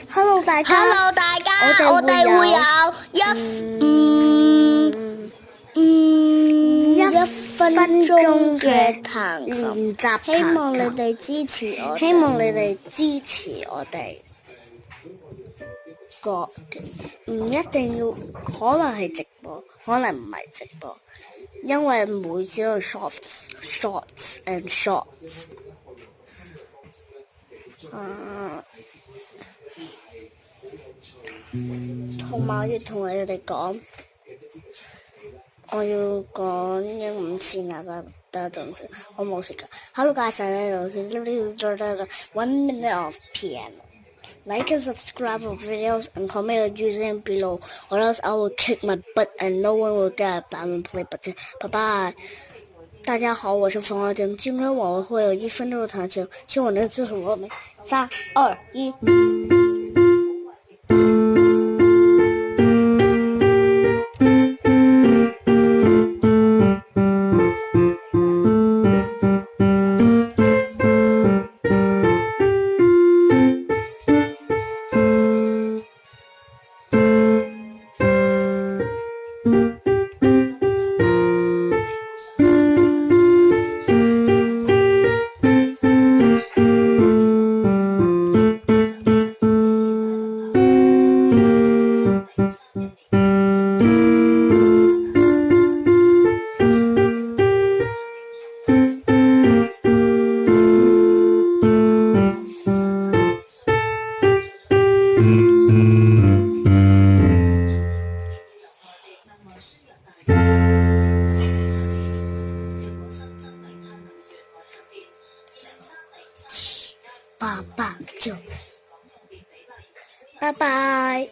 Hello 大家 Hello 大家，我哋會有一分鐘嘅彈琴練習，希望你哋支持我哋。希望你哋支持我哋。唔一定要，可能係直播，可能唔係直播，因為每次都係 shorts and shorts。同埋要同你哋講，我要講5次啊！得陣先，我冇時間。Hello guys, one minute of piano. Like and subscribe for videos and comment your username below, or else I will kick my butt and no one will get a diamond play button. Bye bye. 大家好，我是冯小婷，今天我会有1分钟的弹琴，请我能自数我们3、2、1。爸爸就，拜拜。